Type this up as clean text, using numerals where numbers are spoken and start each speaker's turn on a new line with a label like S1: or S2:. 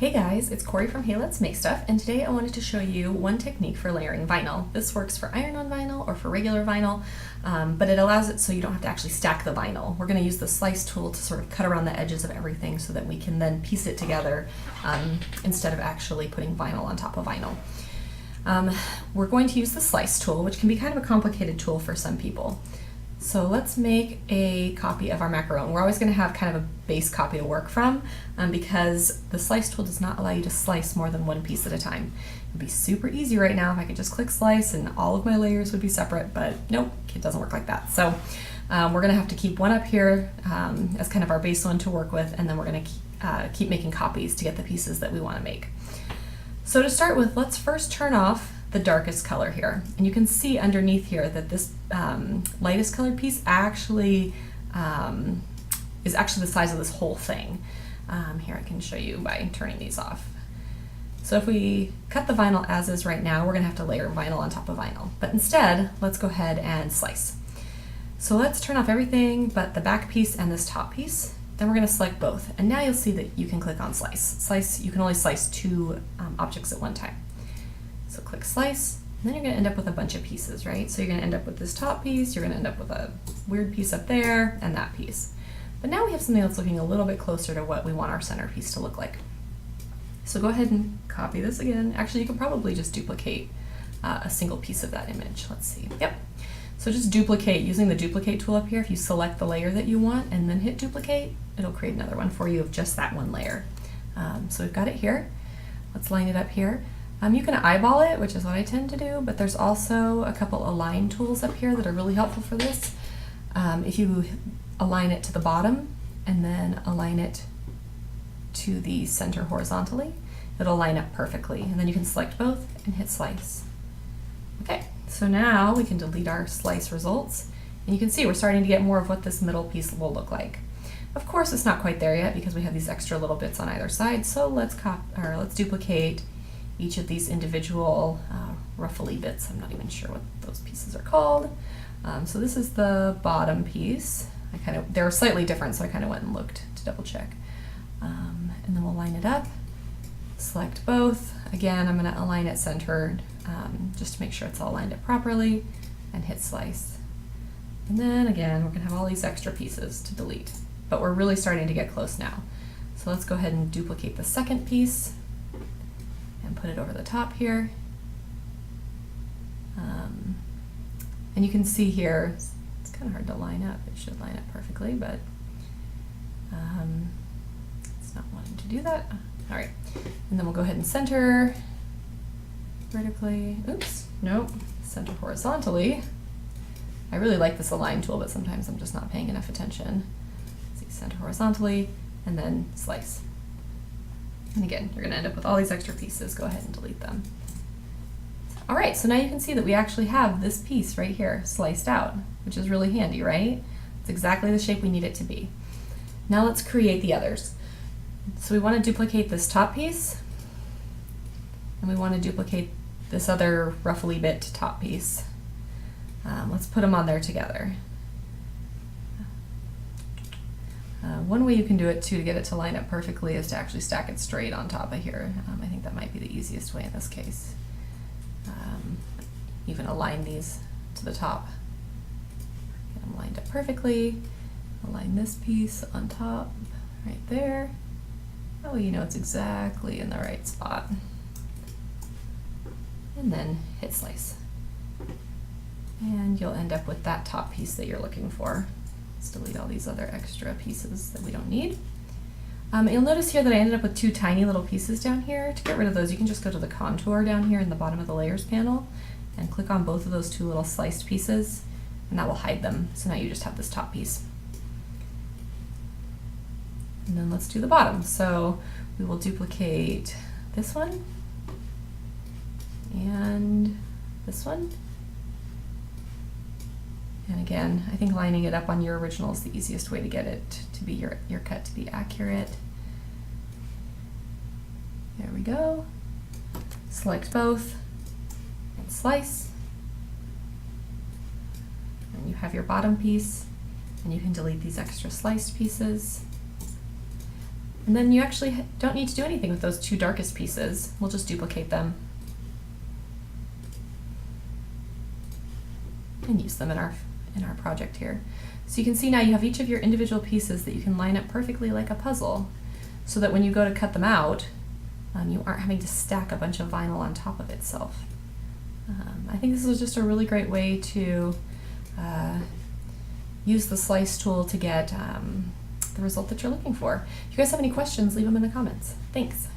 S1: Hey guys, it's Corey from Hey Let's Make Stuff, and today I wanted to show you one technique for layering vinyl. This works for iron-on vinyl or for regular vinyl, but it allows it so you don't have to actually stack the vinyl. We're going to use the slice tool to sort of cut around the edges of everything so that we can then piece it together instead of actually putting vinyl on top of vinyl. We're going to use the slice tool, which can be kind of a complicated tool for some people. So let's make a copy of our macaron. We're always going to have kind of a base copy to work from because the slice tool does not allow you to slice more than one piece at a time. It would be super easy right now if I could just click slice and all of my layers would be separate, but nope, it doesn't work like that. So we're going to have to keep one up here as kind of our base one to work with, and then we're going to keep making copies to get the pieces that we want to make. So to start with, let's first turn off the darkest color here, and you can see underneath here that this lightest colored piece actually is actually the size of this whole thing. Here I can show you by turning these off. So if we cut the vinyl as is right now, we're gonna have to layer vinyl on top of vinyl, but instead let's go ahead and slice. So let's turn off everything but the back piece and this top piece. Then we're going to select both, and now you'll see that you can click on slice. Slice, you can only slice two objects at one time. So click slice, and then you're going to end up with a bunch of pieces, right? So you're going to end up with this top piece, you're going to end up with a weird piece up there, and that piece. But now we have something that's looking a little bit closer to what we want our centerpiece to look like. So go ahead and copy this again. Actually, you could probably just duplicate a single piece of that image. Let's see. Yep. So just duplicate, using the duplicate tool up here, if you select the layer that you want and then hit duplicate, it'll create another one for you of just that one layer. So we've got it here. Let's line it up here. You can eyeball it, which is what I tend to do, but there's also a couple align tools up here that are really helpful for this. If you align it to the bottom and then align it to the center horizontally, it'll line up perfectly. And then you can select both and hit slice. Okay, so now we can delete our slice results, and you can see we're starting to get more of what this middle piece will look like. Of course, it's not quite there yet because we have these extra little bits on either side, so let's duplicate each of these individual ruffly bits. I'm not even sure what those pieces are called. So this is the bottom piece. They're slightly different, so I kind of went and looked to double check. And then we'll line it up, select both. Again, I'm going to align it centered just to make sure it's all lined up properly, and hit slice. And then again, we're going to have all these extra pieces to delete, but we're really starting to get close now. So let's go ahead and duplicate the second piece and put it over the top here. And you can see here, it's kind of hard to line up. It should line up perfectly, but it's not wanting to do that. All right, and then we'll go ahead and center vertically. Oops, nope, center horizontally. I really like this align tool, but sometimes I'm just not paying enough attention. Let's see, center horizontally, and then slice. And again, you're going to end up with all these extra pieces. Go ahead and delete them. All right, so now you can see that we actually have this piece right here sliced out, which is really handy, right? It's exactly the shape we need it to be. Now let's create the others. So we want to duplicate this top piece, and we want to duplicate this other ruffly bit top piece. Let's put them on there together. One way you can do it too to get it to line up perfectly is to actually stack it straight on top of here. I think that might be the easiest way in this case. You can align these to the top. Get them lined up perfectly. Align this piece on top right there. Oh, you know it's exactly in the right spot. And then hit slice. And you'll end up with that top piece that you're looking for. Let's delete all these other extra pieces that we don't need. You'll notice here that I ended up with two tiny little pieces down here. To get rid of those, you can just go to the contour down here in the bottom of the layers panel and click on both of those two little sliced pieces, and that will hide them. So now you just have this top piece. And then let's do the bottom. So we will duplicate this one and this one. And again, I think lining it up on your original is the easiest way to get it to be your cut to be accurate. There we go. Select both and slice. And you have your bottom piece, and you can delete these extra sliced pieces. And then you actually don't need to do anything with those two darkest pieces. We'll just duplicate them and use them in our project here. So you can see now you have each of your individual pieces that you can line up perfectly like a puzzle, so that when you go to cut them out, you aren't having to stack a bunch of vinyl on top of itself. I think this is just a really great way to use the slice tool to get the result that you're looking for. If you guys have any questions, leave them in the comments. Thanks.